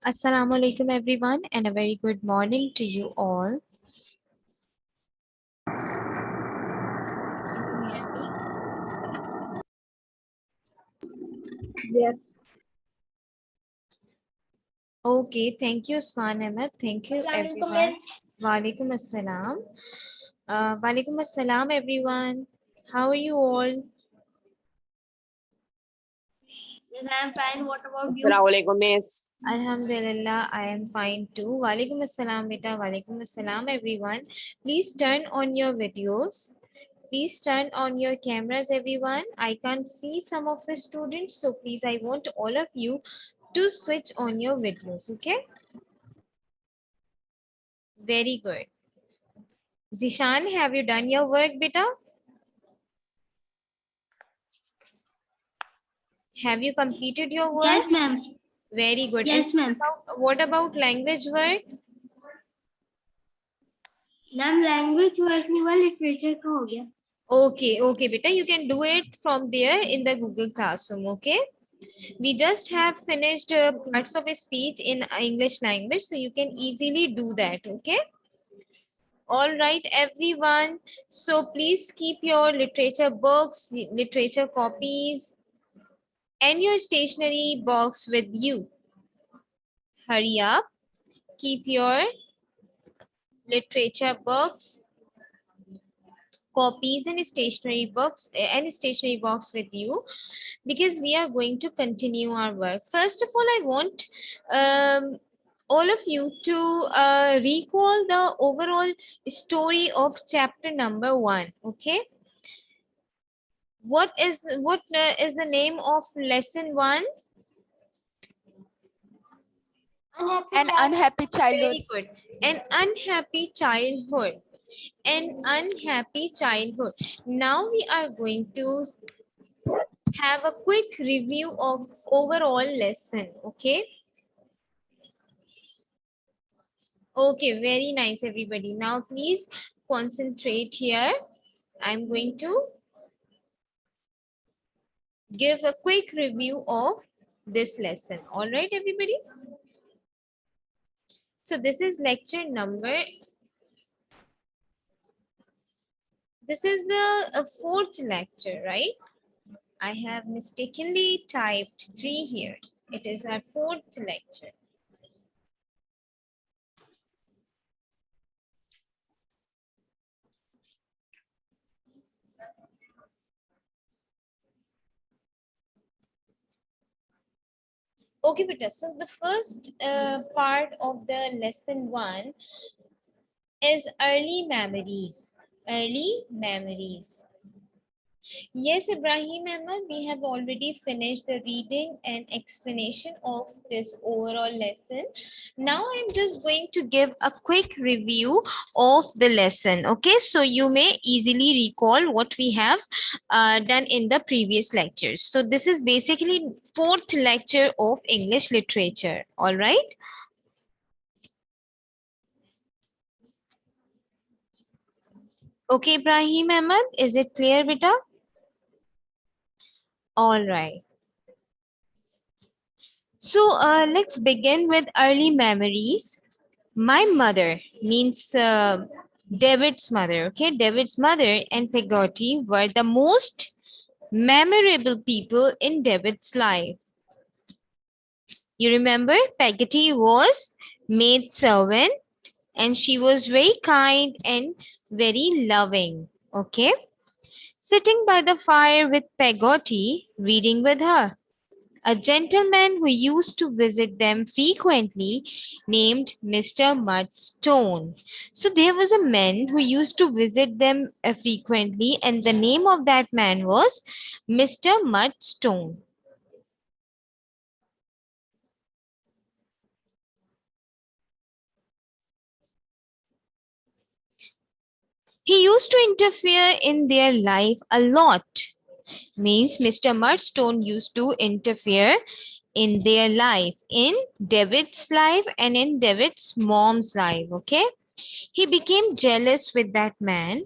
Assalamu alaikum everyone and a very good morning to you all. Can you hear me? Yes. Okay, thank you Usman Ahmed. Thank you everyone. Walaikum assalam. Walaikum assalam everyone. How are you all? Yes, I am fine. What about you? Assalamualaikum, miss. Alhamdulillah, I am fine too. Walaikum assalam beta. Walaikum assalam everyone. Please turn on your videos. Please turn on your cameras everyone. I can't see some of the students, so please I want all of you to switch on your videos, okay? Very good. Zishan, have you done your work, beta? Have you completed your work? Yes, ma'am. Very good. Yes, ma'am. What about language work? Ma'am language work नहीं हुआ literature का हो गया. Okay, beta. You can do it from there in the Google Classroom, okay? We just have finished parts of a speech in English language, so you can easily do that, okay? All right, everyone. So please keep your literature books, literature copies, and your stationery box with you. Hurry up. Keep your literature books, copies, and stationery box with you, because we are going to continue our work. First of all, I want all of you to recall the overall story of chapter number 1. Okay, what is the name of lesson 1? An unhappy childhood. Very good. An unhappy childhood. An unhappy childhood. Now we are going to have a quick review of overall lesson. Okay. Okay, very nice everybody. Now please concentrate here. I'm going to give a quick review of this lesson. All right, everybody. So this is lecture number. This is the fourth lecture, right? I have mistakenly typed 3 here. It is our fourth lecture. Okay, Peter. So the first part of the lesson 1 is early memories. Early memories. Yes, Ibrahim Ahmed, we have already finished the reading and explanation of this overall lesson. Now I'm just going to give a quick review of the lesson. Okay, so you may easily recall what we have done in the previous lectures. So this is basically fourth lecture of English literature. All right. Okay, Ibrahim Ahmed, is it clear, beta? All right. So let's begin with early memories. My mother means David's mother. Okay, David's mother and Peggy were the most memorable people in David's life. You remember, Peggy was maid servant and she was very kind and very loving. Okay, sitting by the fire with Peggy, reading with her. A gentleman who used to visit them frequently named Mr. Murdstone. So there was a man who used to visit them frequently, and the name of that man was Mr. Murdstone. He used to interfere in their life a lot. Means Mr. Murdstone used to interfere in their life, in David's life and in David's mom's life. Okay. He became jealous with that man.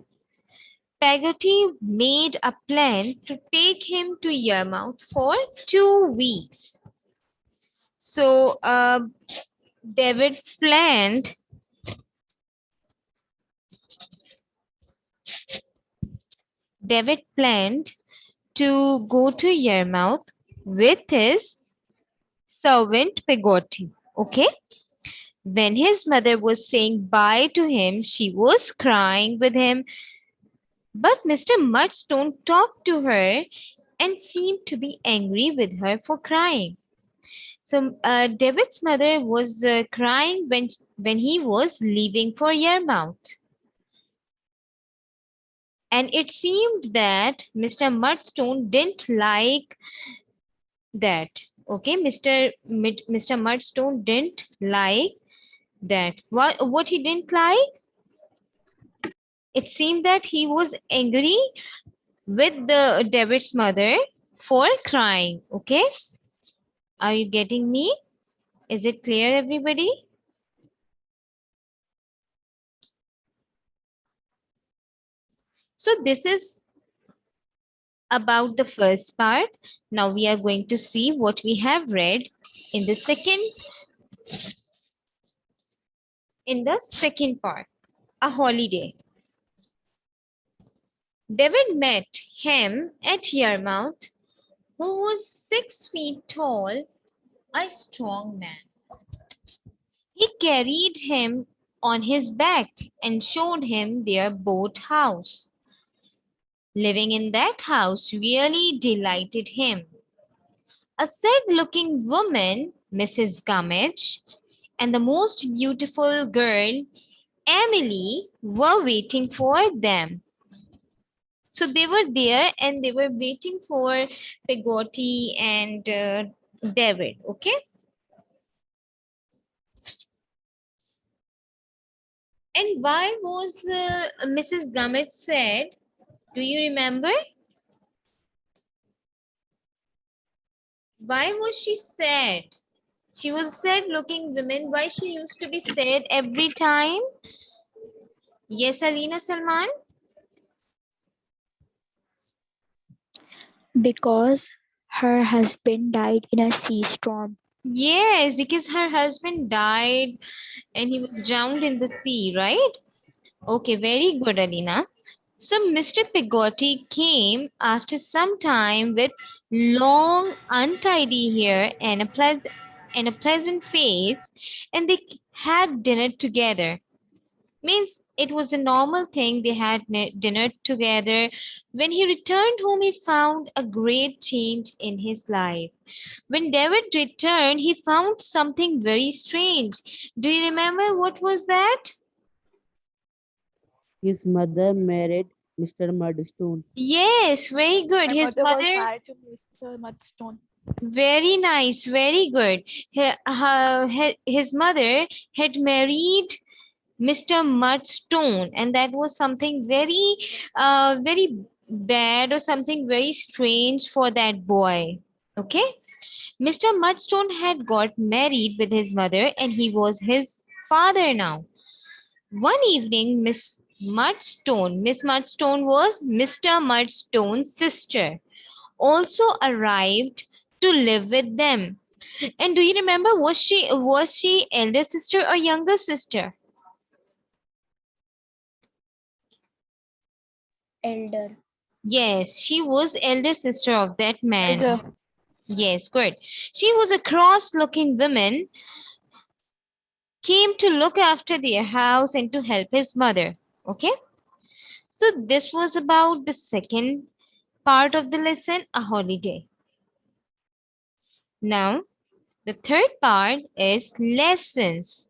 Peggy made a plan to take him to Yarmouth for 2 weeks. So David planned to go to Yarmouth with his servant Pegoti. Okay. When his mother was saying bye to him, she was crying with him. But Mr. Murdstone talked to her and seemed to be angry with her for crying. So David's mother was crying when he was leaving for Yarmouth. And it seemed that Mr. Murdstone didn't like that. Okay, Mr. Murdstone didn't like that. What he didn't like? It seemed that he was angry with the David's mother for crying. Okay, are you getting me? Is it clear, everybody? So this is about the first part. Now we are going to see what we have read in the second part, a holiday. David met him at Yarmouth, who was 6 feet tall, a strong man. He carried him on his back and showed him their boat house. Living in that house really delighted him. A sad-looking woman, Mrs. Gummidge, and the most beautiful girl, Emily, were waiting for them. So they were there and they were waiting for Pegoti and David, okay? And why was Mrs. Gummidge sad? Do you remember? Why was she sad? She was a sad-looking woman. Why she used to be sad every time? Yes, Alina Salman? Because her husband died in a sea storm. Yes, because her husband died and he was drowned in the sea, right? Okay, very good, Alina. So Mr. Pegoti came after some time with long, untidy hair and a pleasant face, and they had dinner together. Means it was a normal thing. They had dinner together. When he returned home, he found a great change in his life. When David returned, he found something very strange. Do you remember what was that? His mother married Mr. Murdstone. Yes, very good. My His mother was mother, married to Mr. Murdstone. very nice, very good. His mother had married Mr. Murdstone, and that was something very bad or something very strange for that boy. Okay, Mr. Murdstone had got married with his mother, and he was his father now. One evening, Miss Murdstone was Mr. Murdstone's sister, also arrived to live with them. And do you remember, was she elder sister or younger sister? Elder. Yes, she was elder sister of that man. Elder. Yes, good. She was a cross-looking woman, came to look after their house and to help his mother. Okay. So this was about the second part of the lesson, a holiday. Now, the third part is lessons.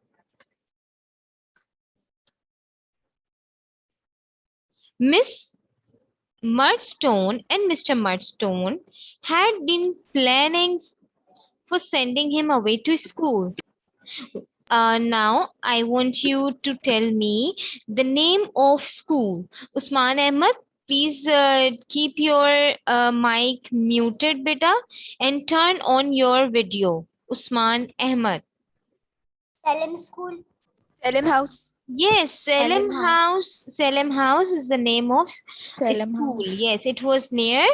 Miss Murdstone and Mr. Murdstone had been planning for sending him away to school. Now, I want you to tell me the name of school. Usman Ahmed, please keep your mic muted, beta, and turn on your video. Usman Ahmed. Salem School. Salem House. Yes, Salem Salem House. Salem House is the name of Salem school. House. Yes, it was near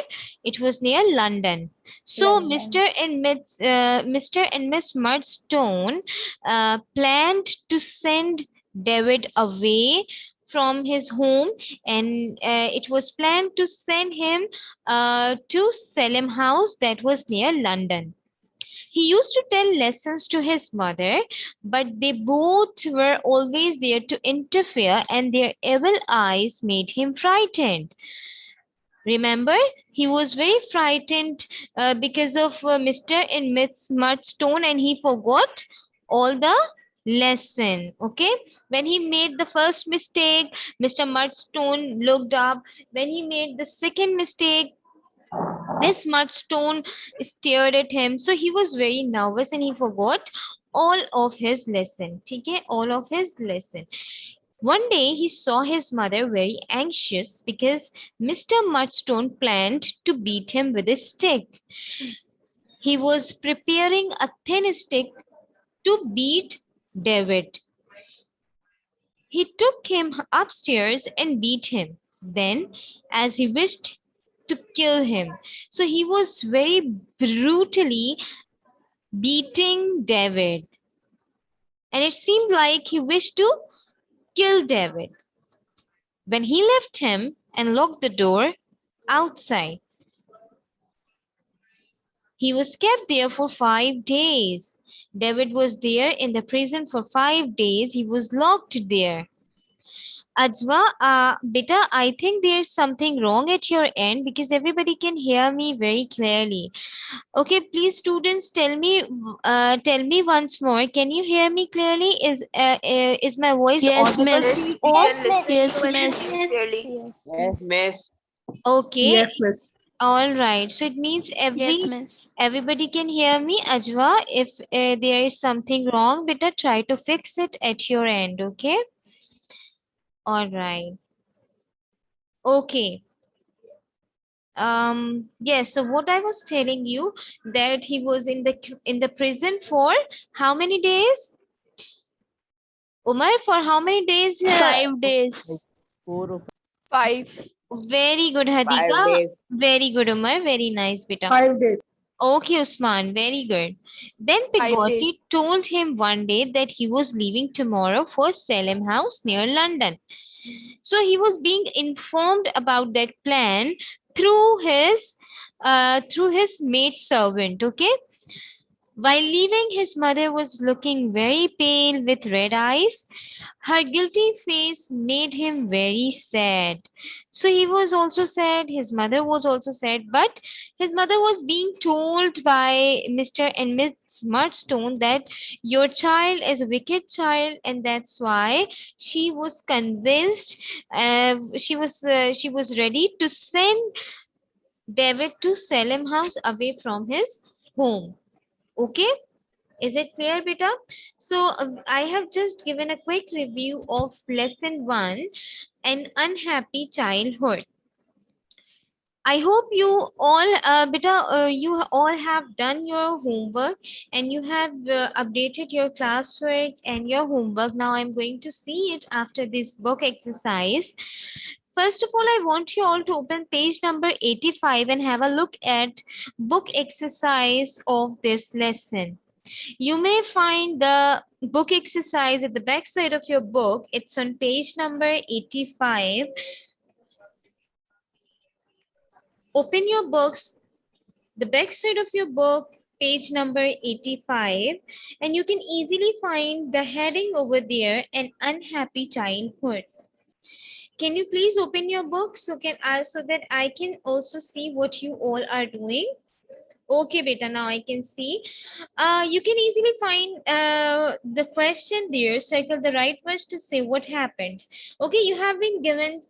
London. So London. Mr. and Miss Murdstone planned to send David away from his home, and it was planned to send him to Salem House that was near London. He used to tell lessons to his mother, but they both were always there to interfere, and their evil eyes made him frightened. Remember, he was very frightened because of Mr. and Miss Murdstone, and he forgot all the lesson. Okay, when he made the first mistake, Mr. Murdstone looked up. When he made the second mistake, Miss Murdstone stared at him. So he was very nervous and he forgot all of his lesson. Okay, all of his lesson. One day he saw his mother very anxious because Mr. Murdstone planned to beat him with a stick. He was preparing a thin stick to beat David. He took him upstairs and beat him. Then, as he wished to kill him, so he was very brutally beating David. And it seemed like he wished to kill David. When he left him and locked the door outside, he was kept there for 5 days. David was there in the prison for 5 days. He was locked there. Ajwa, beta, I think there's something wrong at your end because everybody can hear me very clearly. Okay, please, students, tell me once more. Can you hear me clearly? Is my voice Yes, audible miss. to you all? Yes, miss. Yes. Yes. Miss. Okay, Yes, miss. all right. So it means Yes, miss. everybody can hear me. Ajwa, if there is something wrong, beta, try to fix it at your end. Okay. All right. Okay. Yes, so what I was telling you, that he was in the prison for how many days? Umar, for how many days? 5 days. 4 or 5. Very good, 5 Hadika. days. Very good, Umar. Very nice, beta. 5 days. Okay, Usman. Very good. Then 5 days. Pigoti told him one day that he was leaving tomorrow for Salem House near London. So he was being informed about that plan through his maid servant. Okay. While leaving, his mother was looking very pale with red eyes. Her guilty face made him very sad. So he was also sad, his mother was also sad, but his mother was being told by Mr. and Miss Murdstone that your child is a wicked child, and that's why she was convinced, she was ready to send David to Salem House away from his home. Okay, is it clear, beta? So I have just given a quick review of lesson 1, an unhappy childhood. I hope you all, you all have done your homework and you have updated your classwork and your homework. Now I'm going to see it after this book exercise. First of all, I want you all to open page number 85 and have a look at book exercise of this lesson. You may find the book exercise at the back side of your book. It's on page number 85. Open your books, the back side of your book, page number 85, and you can easily find the heading over there, an unhappy childhood. Can you please open your book so that I can also see what you all are doing? Okay, beta, now I can see. You can easily find the question there. Circle the right words to say what happened. Okay, you have been given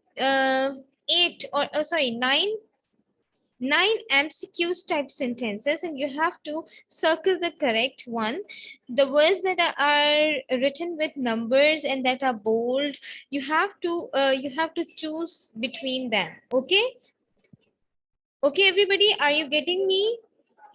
9 MCQs type sentences, and you have to circle the correct one. The words that are written with numbers and that are bold, you have to choose between them. Okay. Okay, everybody, are you getting me?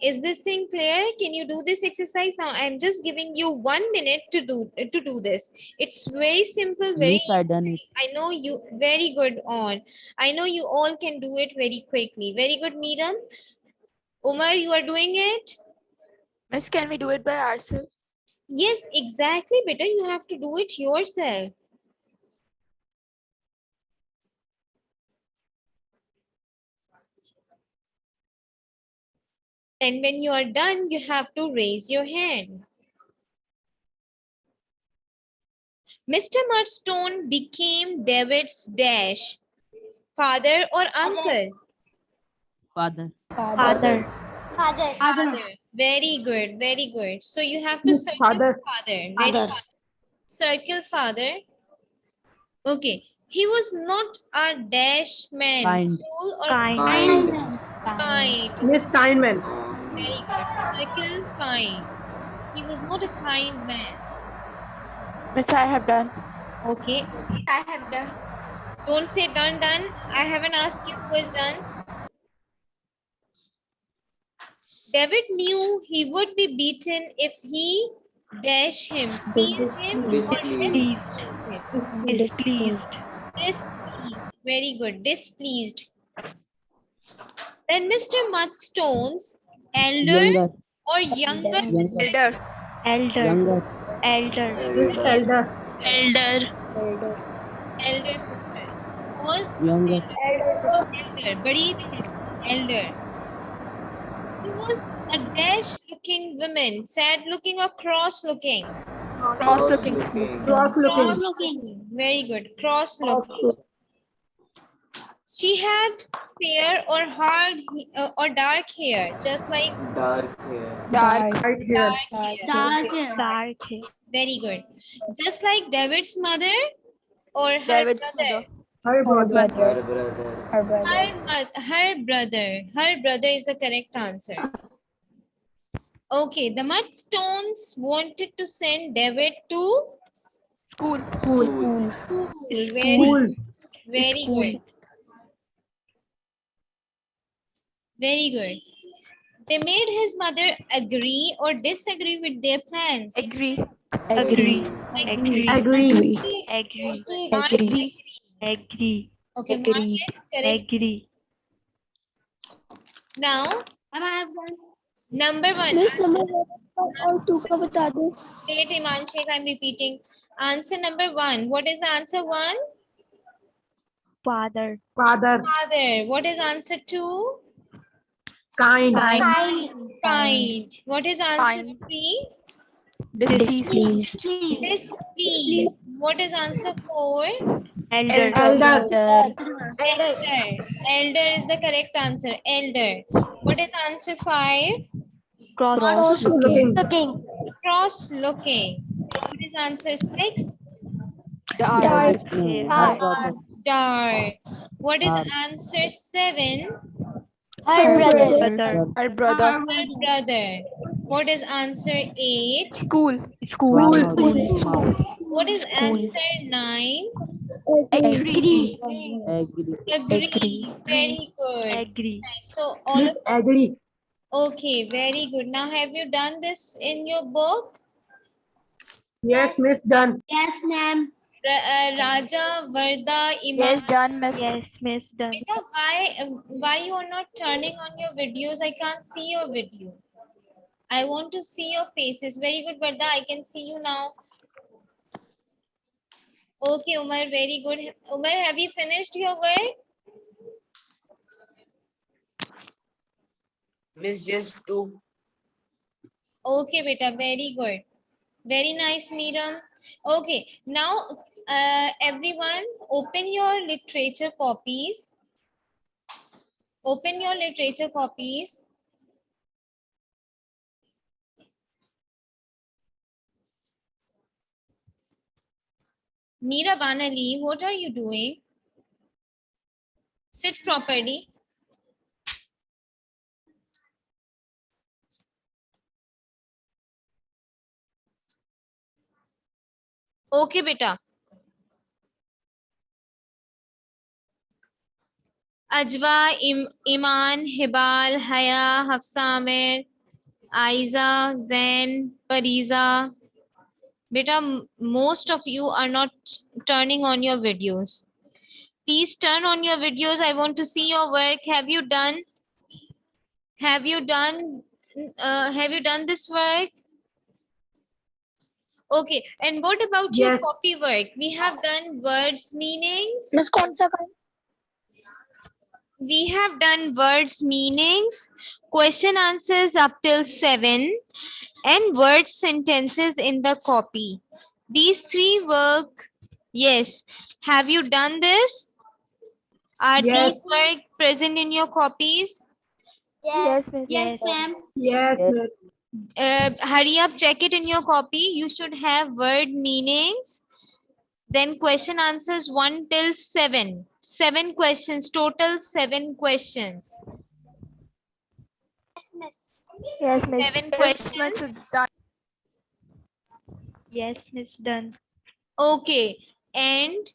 Is this thing clear? Can you do this exercise now? I'm just giving you 1 minute to do this. It's very simple, very Miss, I done it. I know you very good on. I know you all can do it very quickly. Very good, Meeram. Umar, you are doing it? Miss, can we do it by ourselves? Yes, exactly, beta. You have to do it yourself. And when you are done, you have to raise your hand. Mr. Murdstone became David's dash. Father or uncle? Father. Father. Father. Very good, very good. So you have to circle father. Very good. Circle father. Okay. He was not a dash man. Kind. Cruel or Kind. kind. Miss Kindman. Very good. Circle kind. He was not a kind man. Miss, I have done. Okay. I have done. Don't say done. I haven't asked you who is done. David knew he would be beaten if he dashed him, teased him, or displeased him. Displeased. Displeased. Very good. Displeased. Then Mr. Mudstone's elder Younger. or younger sister. Elder. Younger. Miss Elder. Elder sister was Younger. elder. Badi elder. He was a dash looking woman, sad looking or cross looking. Cross looking. Cross looking. Cross looking. Very good. Cross looking. She had fair or hard or dark hair, just like Dark. Right here. dark hair. Very good. Just like David's mother or her David's brother. mother. Her brother. Her brother. Her brother is the correct answer. Okay, the Mudstones wanted to send David to School. school. School. Very good. Very good. They made his mother agree or disagree with their plans. Agree. Agree. Agree. Agree. Okay, Agree. Margaret, correct. Now, number one. और to का बता दो Wait, Imanshik, I'm repeating. Answer number one. What is the answer one? Father. Father. Father. What is answer two? Kind. Kind. What is answer Kind. three? Displeased. Displeased. What is answer four? Elder. Elder is the correct answer. Elder. What is answer five? Cross Looking. Cross looking. What is answer six? Dark. Her brother. Dark. What is Dark. answer seven? Her Her brother. brother. What is answer eight? School. Mouth. What is answer nine? Agree. Agree. Very good. Agree. So all Miss of Agree. okay, very good. Now have you done this in your book? Yes, Miss done. Yes, ma'am. Raja, Varda, Iman. Yes, done, Miss. Yes, Miss done. Beta, why you are not turning on your videos? I can't see your video. I want to see your faces. Very good, Varda. I can see you now. Okay, Umar, very good. Umar, have you finished your work? Miss, just two. Okay, beta, very good. Very nice, Meeram. Okay, now everyone open your literature copies. Open your literature copies. Meera Banali, what are you doing? Sit properly. Okay, beta. Ajwa, Iman, Hibal, Haya, Hafsa Amir, Aiza, Zen, Pariza. Beta, most of you are not turning on your videos. Please turn on your videos. I want to see your work. Have you done? Have you done? Have you done this work? Okay. And what about your Yes. copy work? We have done words, meanings. Miss कौन सा काम? We have done words, meanings, question answers up till 7, and word sentences in the copy. These three work. Yes. Have you done this? Are Yes. these work present in your copies? Yes. Yes, ma'am. Yes, miss. Hurry up, check it in your copy. You should have word meanings, then question answers 1 till 7. 7 questions, total 7 questions. Yes, miss. 7 questions. Miss, it's done. Yes, Miss done. Okay. And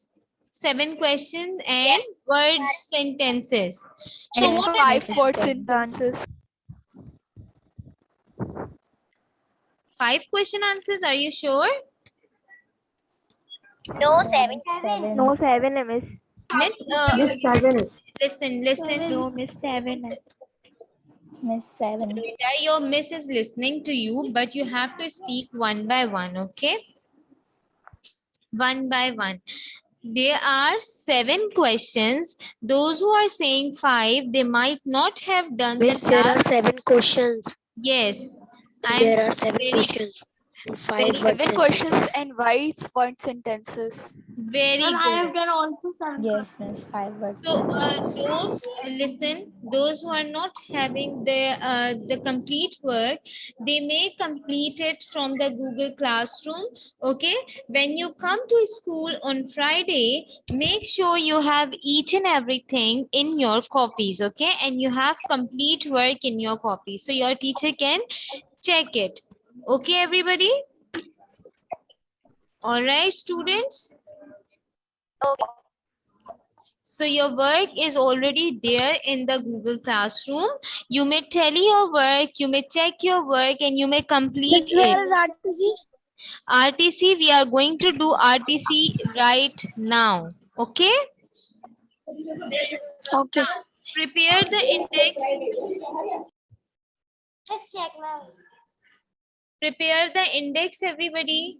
7 questions and word sentences. So And what 5 word done. sentences. 5 question answers? Are you sure? No, 7. No, 7, miss. Miss, Miss 7. listen. Miss 7. Miss 7. Beta, your miss is listening to you, but you have to speak one by one, okay? One by one. There are 7 questions. Those who are saying 5, they might not have done the Miss, there are task. 7 questions. Yes. There are 7 very- questions and 5 very- word 7 questions sentences. and 5 word sentences. Very Ma'am, I have good. done also some. Yes, Miss 5 words. So those listen, those who are not having the complete work, they may complete it from the Google Classroom. Okay, when you come to school on Friday, make sure you have each and everything in your copies. Okay, and you have complete work in your copy, so your teacher can check it. Okay, everybody. All right, students. So your work is already there in the Google Classroom. You may tally your work, you may check your work, and you may complete it. RTC? RTC, we are going to do RTC right now. Okay? Okay. Prepare the index. Just check, ma'am. Prepare the index, everybody.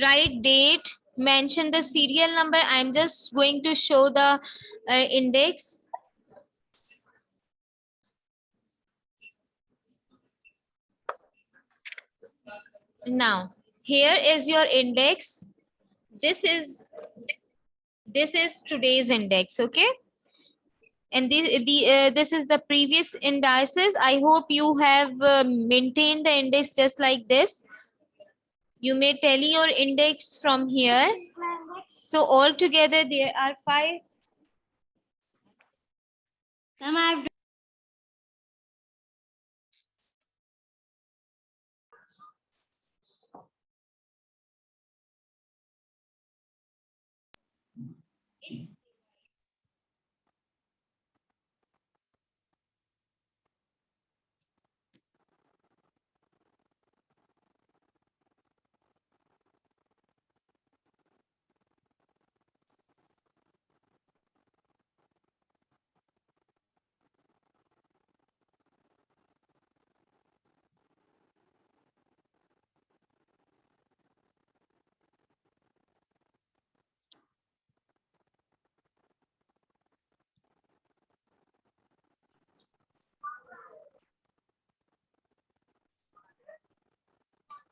Write date. Mention the serial number. I'm just going to show the index. Now, here is your index. This is today's index, okay? And this is the previous indices. I hope you have maintained the index just like this. You may tally your index from here. So altogether there are 5. Ma'am, I have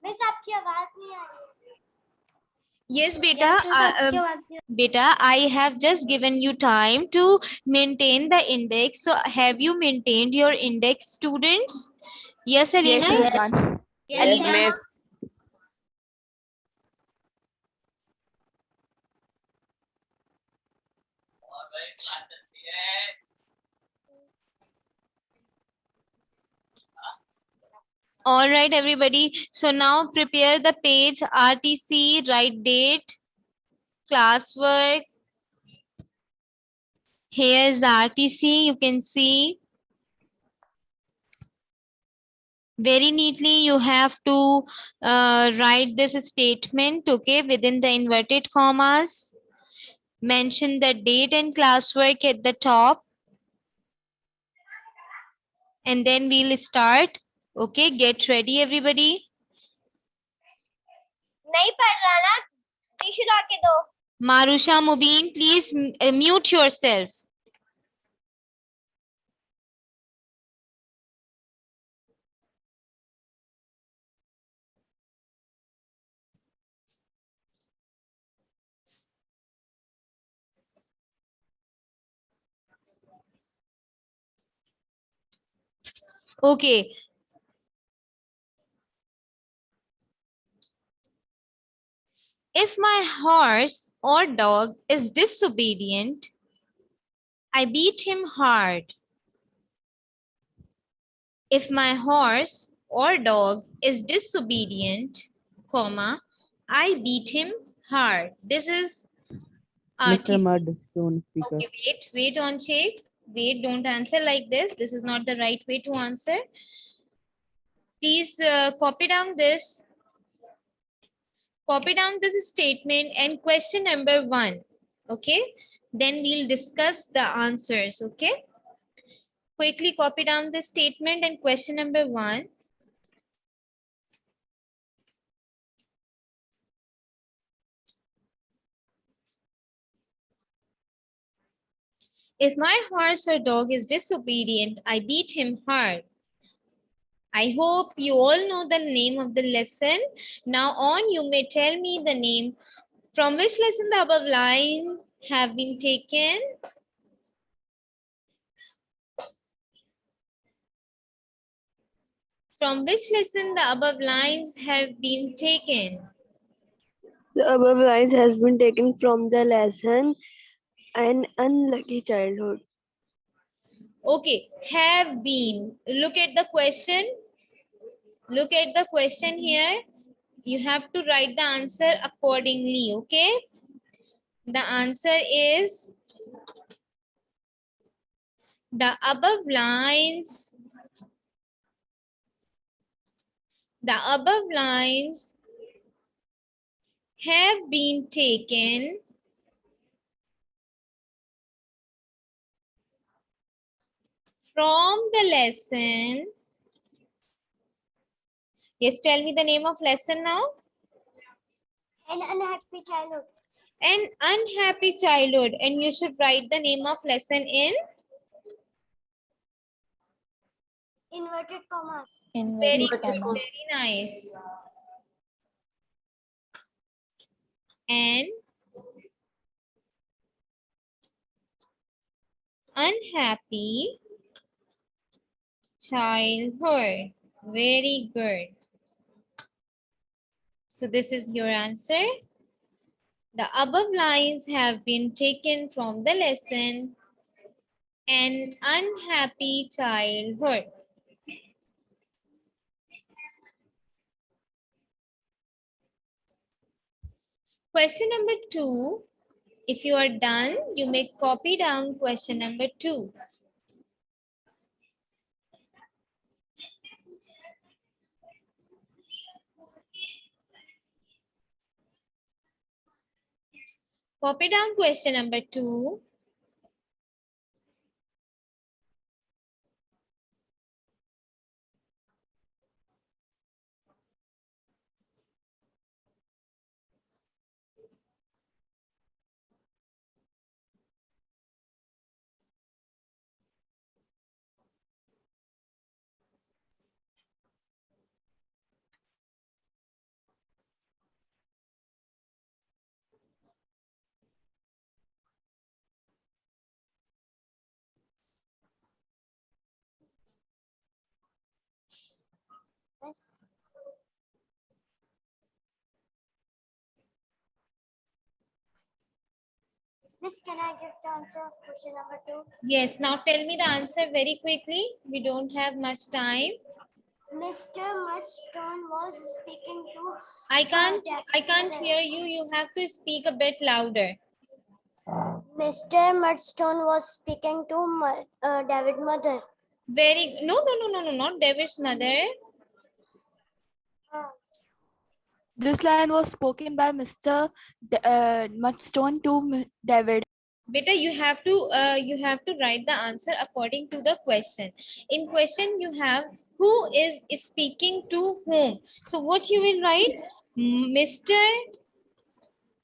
miss आपकी आवाज नहीं आ रही Yes, beta. आपकी आवाज नहीं Beta, I have just given you time to maintain the index. So have you maintained your index, students? Yes, Alina? Yes, it's done. Yes, ma'am. All right, everybody. So now prepare the page, RTC, write date, classwork. Here is the RTC. You can see very neatly. You have to write this statement, okay, within the inverted commas. Mention the date and classwork at the top. And then we'll start. Okay, get ready, everybody. नहीं पढ़ रहा ना tissue ला के दो Marusha, Mubin, please mute yourself. Okay. If my horse or dog is disobedient, I beat him hard. If my horse or dog is disobedient, comma, I beat him hard. This is Mr. RTC. Mudstone speaker. Okay, wait on Sheikh. Wait, don't answer like this. This is not the right way to answer. Please copy down this. Copy down this statement and question number 1. Okay, then we'll discuss the answers. Okay, quickly copy down this statement and question number 1. If my horse or dog is disobedient, I beat him hard. I hope you all know the name of the lesson. Now on, you may tell me the name from which lesson the above line have been taken. From which lesson the above lines have been taken? The above lines has been taken from the lesson An Unlucky Childhood. Okay, have been. Look at the question. Look at the question here. You have to write the answer accordingly, okay? The answer is the above lines. The above lines have been taken from the lesson. Yes, tell me the name of lesson now. An unhappy childhood An unhappy childhood. And you should write the name of lesson in inverted commas very good, very nice. An unhappy childhood. Very good. So this is your answer. The above lines have been taken from the lesson An Unhappy Childhood. Question number 2. If you are done, you may copy down question number 2. Copy down question number 2. yes Miss, can I give the answer of question number 2? Yes, now tell me the answer very quickly. We don't have much time. Mr. Mudstone was speaking to I can't hear you. You have to speak a bit louder. Mr. Murdstone was speaking to David's mother. Very no, not David's mother. This line was spoken by Mr. Murdstone to David. Beta, you have to write the answer according to the question. In question, you have who is speaking to whom. So what you will write? Mr.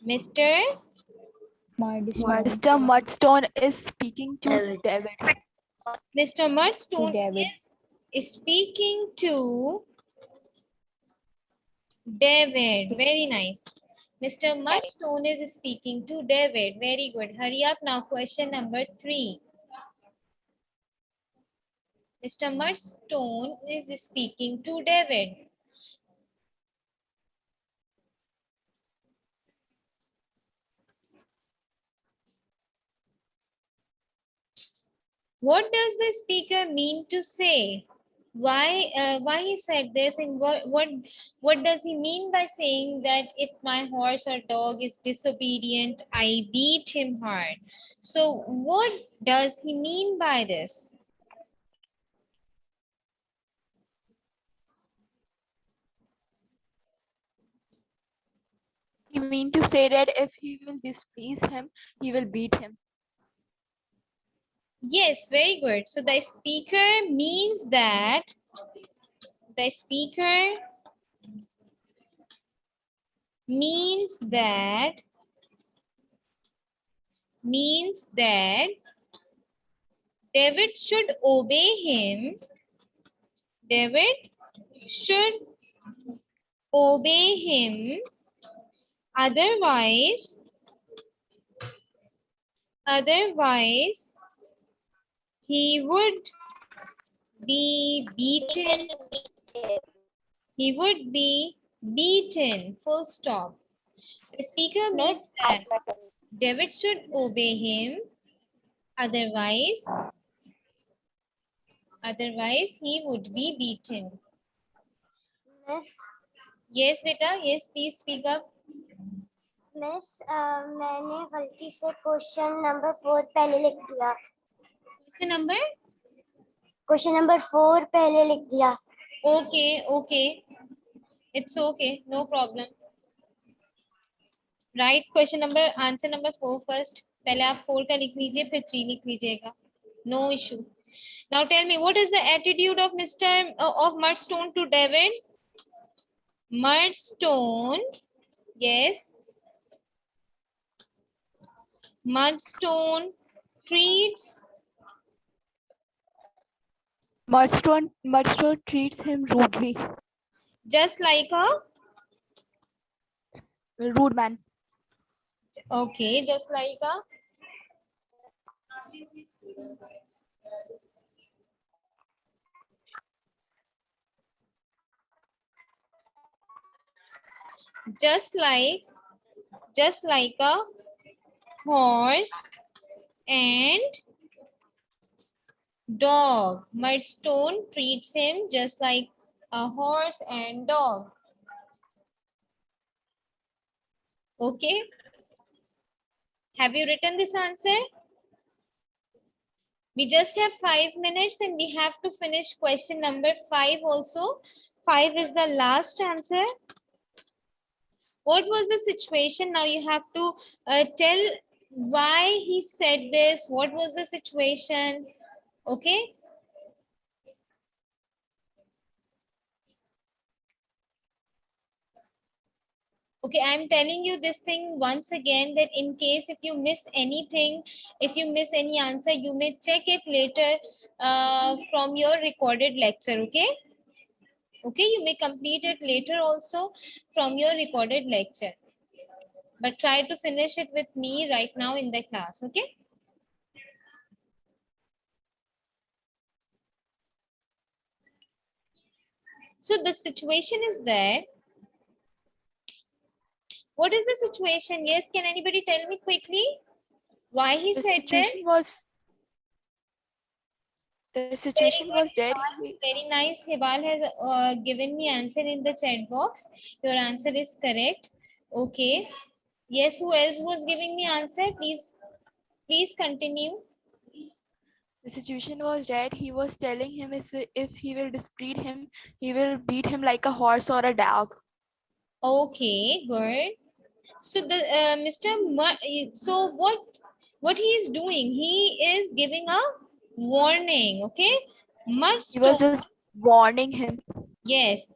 Mr. Murdstone is speaking to David. Mr. Murdstone David. is speaking to David. Very nice. Mr. Murdstone is speaking to David. Very good. Hurry up now. Question number 3. Mr. Murdstone is speaking to David. What does the speaker mean to say? Why he said this, and what does he mean by saying that if my horse or dog is disobedient, I beat him hard? So what does he mean by this? He mean to say that if he will displease him, he will beat him. Yes, very good. So the speaker means that means that David should obey him. David should obey him. Otherwise, he would be beaten. He would be beaten. Full stop. The speaker means that David should obey him. Otherwise, he would be beaten. Miss, Yes, beta. Yes, please speak up. Miss मैंने गलती से question number 4 पहले लिख दिया. Question number 4 पहले लिख दिया. Okay. It's okay. No problem. Right. Answer number 4 first. पहले आप 4 का लिख लीजिए, फिर 3 लिख लीजिएगा. No issue. Now tell me, what is the attitude of Murdstone to David? Murdstone, yes. Murdstone treats Murdstone treats him rudely. just like a Rude man. okay, just like a just like a horse and dog. Murdstone treats him just like a horse and dog. Okay. Have you written this answer? We just have 5 minutes and we have to finish question number 5 also. 5 is the last answer. What was the situation? Now you have to tell why he said this. What was the situation? Okay. Okay, I'm telling you this thing once again, that in case if you miss anything, if you miss any answer, you may check it later from your recorded lecture, okay? Okay, you may complete it later also from your recorded lecture. But try to finish it with me right now in the class, okay? So the situation is there. What is the situation? Yes, can anybody tell me quickly why he said that? The situation was that Very nice. Hibal has given me answer in the chat box. Your answer is correct. Okay. Yes, who else was giving me answer? Please Please continue. The situation was that he was telling him if he will displease him, he will beat him like a horse or a dog. Okay, good. So the so what he is doing? He is giving a warning. Okay, He Mudstone. was just warning him. Yes,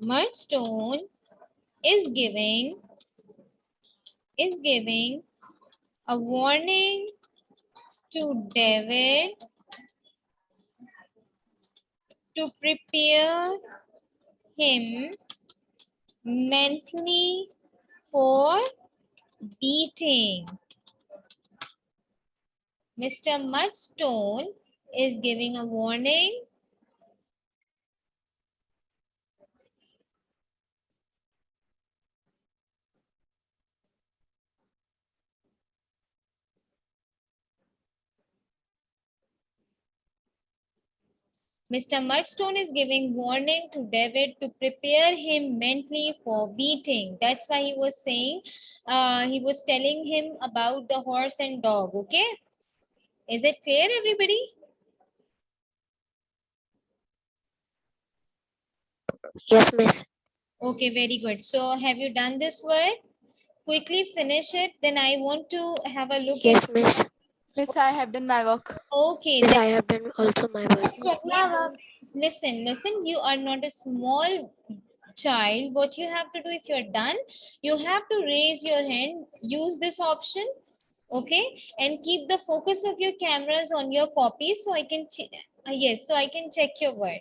Mudstone is giving a warning to David to prepare him mentally for beating. Mr. Mudstone is giving a warning Mr. Mudstone is giving warning to David to prepare him mentally for beating. That's why he was saying, he was telling him about the horse and dog. Okay, is it clear, everybody? Yes, miss. Okay, very good. So have you done this work? Quickly finish it. Then I want to have a look Yes, at. miss. Miss, I have done my work. Okay, Miss, then I have done also my work. Check my work. listen. You are not a small child. What you have to do, if you're done, you have to raise your hand, use this option, okay, and keep the focus of your cameras on your copy so I can yes, so I can check your work.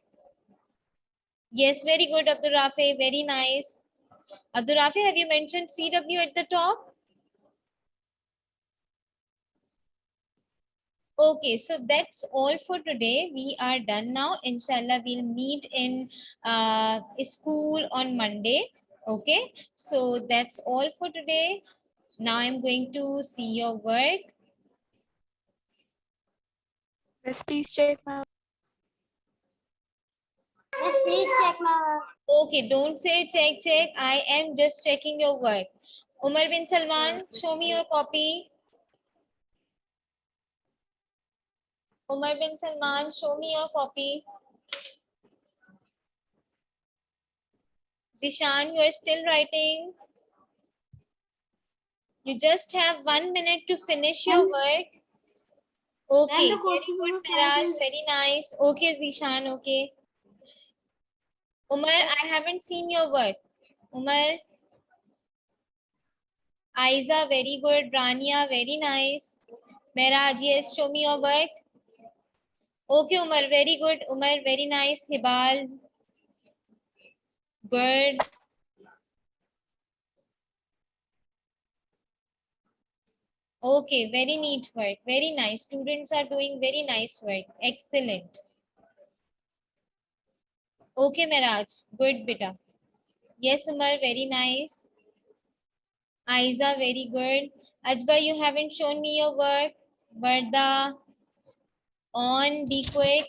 Yes, very good, Abdul Rafi, very nice. Abdul Rafi, have you mentioned CW at the top? Okay, so that's all for today. We are done now. Inshallah, we'll meet in school on Monday. Okay, so that's all for today. Now I'm going to see your work. Miss, please check my Yes, please check my work. Okay, don't say check. I am just checking your work. Umar bin Salman, show me your copy. Umar bin Salman, show me your copy. Zishan, you are still writing. You just have 1 minute to finish your work. Okay, the very question good, number Miraj, 5 is- very nice. Okay, Zishan, okay. Umar, I haven't seen your work. Umar, Aiza, very good. Rania, very nice. Miraj, yes, show me your work. Okay, Umar, very good. Umar, very nice. Hibal, good. Okay, very neat work. Very nice. Students are doing very nice work. Excellent. Okay, Miraj, good, beta. Yes, Umar, very nice. Aiza, very good. Ajba, you haven't shown me your work. Varda, on, be quick.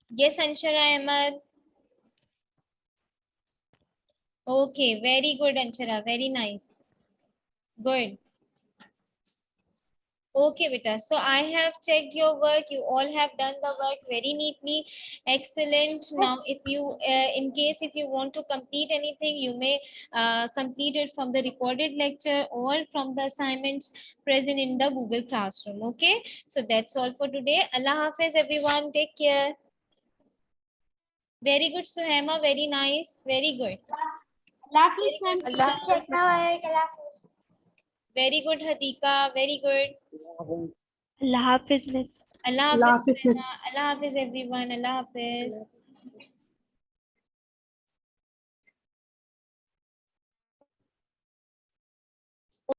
Yes, Anshara Ahmed. Okay, very good, Anshara. Very nice. Good. Okay, beta. So I have checked your work. You all have done the work very neatly. Excellent. Now, if you, in case if you want to complete anything, you may complete it from the recorded lecture or from the assignments present in the Google Classroom. Okay. So that's all for today. Allah Hafiz, everyone. Take care. Very good, Suhaima. Very nice. Very good. Allah Hafiz, ma'am. Allah Check my work. Allah Hafiz. Very good, Hadika. Very good. Allah Hafiz, miss. Allah Allah Hafiz, Hafiz, miss. Suhaima. Allah Hafiz, everyone. Allah Hafiz.